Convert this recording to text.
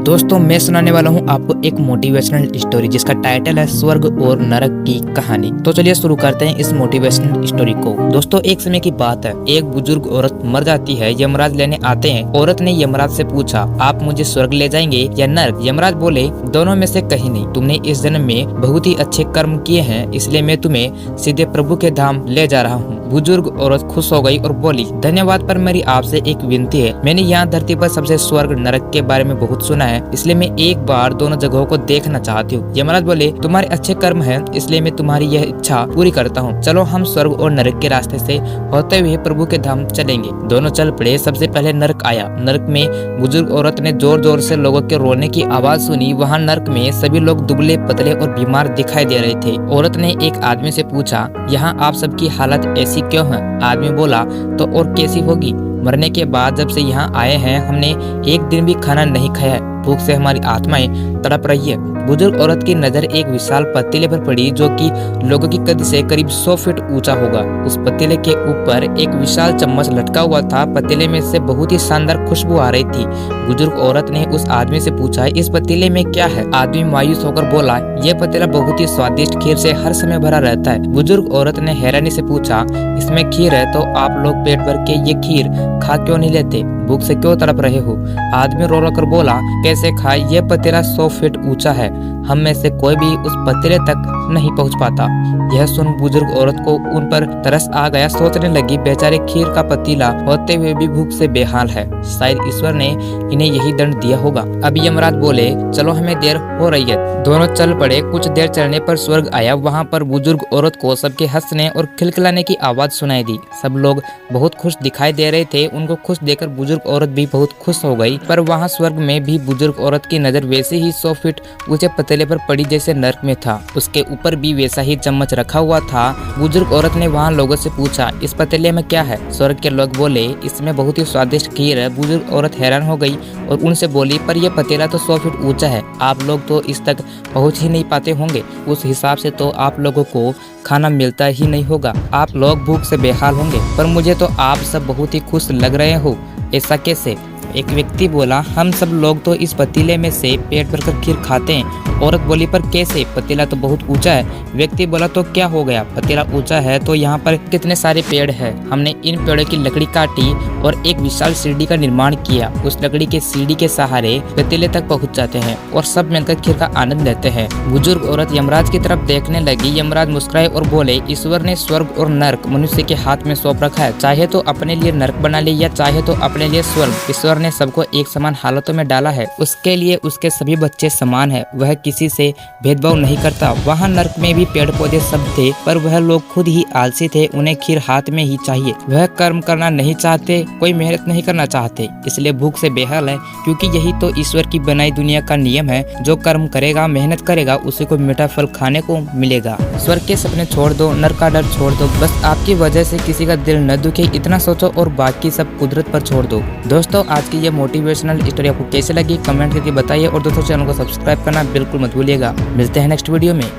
दोस्तों मैं सुनाने वाला हूँ आपको एक मोटिवेशनल स्टोरी जिसका टाइटल है स्वर्ग और नरक की कहानी। तो चलिए शुरू करते हैं इस मोटिवेशनल स्टोरी को। दोस्तों एक समय की बात है, एक बुजुर्ग औरत मर जाती है। यमराज लेने आते हैं। औरत ने यमराज से पूछा, आप मुझे स्वर्ग ले जाएंगे या नरक? यमराज बोले, दोनों में से कहीं नहीं। तुमने इस जन्म में बहुत ही अच्छे कर्म किए हैं, इसलिए मैं तुम्हें सीधे प्रभु के धाम ले जा रहा हूँ। बुजुर्ग औरत खुश हो गई और बोली, धन्यवाद, पर मेरी आपसे एक विनती है। मैंने यहाँ धरती पर सबसे स्वर्ग नरक के बारे में बहुत सुना है, इसलिए मैं एक बार दोनों जगहों को देखना चाहती हूँ। यमराज बोले, तुम्हारे अच्छे कर्म हैं, इसलिए मैं तुम्हारी यह इच्छा पूरी करता हूँ। चलो हम स्वर्ग और नरक के रास्ते से होते हुए प्रभु के धाम चलेंगे। दोनों चल पड़े। सबसे पहले नरक आया। नरक में बुजुर्ग औरत ने जोर जोर से लोगों के रोने की आवाज सुनी। वहाँ नरक में सभी लोग दुबले पतले और बीमार दिखाई दे रहे थे। औरत ने एक आदमी से पूछा, यहाँ आप सबकी हालत ऐसी क्यों है? आदमी बोला, तो और कैसी होगी? मरने के बाद जब से यहाँ आए हैं हमने एक दिन भी खाना नहीं खाया है। भूख से हमारी आत्माएं तड़प रही है। बुजुर्ग औरत की नजर एक विशाल पतीले पर पड़ी जो कि लोगों की कद से करीब 100 फीट ऊंचा होगा। उस पतीले के ऊपर एक विशाल चम्मच लटका हुआ था। पतीले में से बहुत ही शानदार खुशबू आ रही थी। बुजुर्ग औरत ने उस आदमी से पूछा, इस पतीले में क्या है? आदमी मायूस होकर बोला, यह पतीला बहुत ही स्वादिष्ट खीर से हर समय भरा रहता है। बुजुर्ग औरत ने हैरानी से पूछा, इसमें खीर है तो आप लोग पेट भर के ये खीर खा क्यों नहीं लेते? भूख से क्यों तड़प रहे हो? आदमी रो रो कर बोला, कैसे खाए? ये पतीला 100 फीट ऊंचा है, हम में से कोई भी उस पतीले तक नहीं पहुंच पाता। यह सुन बुजुर्ग औरत को उन पर तरस आ गया। सोचने लगी, बेचारे खीर का पतीला होते हुए भी भूख से बेहाल है, शायद ईश्वर ने इन्हें यही दंड दिया होगा। अब यमराज बोले, चलो हमें देर हो रही है। दोनों चल पड़े। कुछ देर चलने पर स्वर्ग आया। वहाँ पर बुजुर्ग औरत को सबके हंसने और खिलखिलाने की आवाज सुनाई दी। सब लोग बहुत खुश दिखाई दे रहे थे। उनको खुश देखकर बुजुर्ग औरत भी बहुत खुश हो गई। पर वहाँ स्वर्ग में भी बुजुर्ग औरत की नजर वैसे ही 100 फीट ऊंचे पतीले पर पड़ी जैसे नरक में था। उसके ऊपर भी वैसा ही चम्मच रखा हुआ था। बुजुर्ग औरत ने वहाँ लोगों से पूछा, इस पतीले में क्या है? स्वर्ग के लोग बोले, इसमें बहुत ही स्वादिष्ट खीर है। बुजुर्ग औरत हैरान हो गई और उनसे बोली, पर यह पतीला तो 100 फीट ऊंचा है, आप लोग तो इस तक पहुँच ही नहीं पाते होंगे। उस हिसाब से तो आप लोगों को खाना मिलता ही नहीं होगा, आप लोग भूख से बेहाल होंगे। पर मुझे तो आप सब बहुत ही खुश लग रहे हो, ऐसा कैसे? एक व्यक्ति बोला, हम सब लोग तो इस पतीले में से पेट भरकर खीर खाते हैं। औरत बोली, पर कैसे? पतीला तो बहुत ऊंचा है। व्यक्ति बोला, तो क्या हो गया? पतीला ऊंचा है तो यहाँ पर कितने सारे पेड़ हैं। हमने इन पेड़ों की लकड़ी काटी और एक विशाल सीढ़ी का निर्माण किया। उस लकड़ी के सीढ़ी के सहारे पतीले तक पहुँच जाते हैं और सब मिलकर खीर का आनंद लेते हैं। बुजुर्ग औरत यमराज की तरफ देखने लगी। यमराज मुस्कुराए और बोले, ईश्वर ने स्वर्ग और नरक मनुष्य के हाथ में सौंप रखा है, चाहे तो अपने लिए नरक बना ले या चाहे तो अपने लिए स्वर्ग। ईश्वर ने सबको एक समान हालतों में डाला है, उसके लिए उसके सभी बच्चे समान है, वह किसी से भेदभाव नहीं करता। वहाँ नरक में भी पेड़ पौधे सब थे, पर वह लोग खुद ही आलसी थे, उन्हें खीर हाथ में ही चाहिए। वह कर्म करना नहीं चाहते, कोई मेहनत नहीं करना चाहते, इसलिए भूख से बेहाल है। क्योंकि यही तो ईश्वर की बनाई दुनिया का नियम है, जो कर्म करेगा, मेहनत करेगा, उसी को मीठा फल खाने को मिलेगा। स्वर्ग के सपने छोड़ दो, नरक का डर छोड़ दो, बस आपकी वजह से किसी का दिल न दुखे, इतना सोचो और बाकी सब कुदरत पर छोड़ दो। दोस्तों आज की ये मोटिवेशनल स्टोरी आपको कैसे लगी कमेंट करके बताइए और दोस्तों चैनल को सब्सक्राइब करना बिल्कुल मत भूलिएगा। मिलते हैं नेक्स्ट वीडियो में।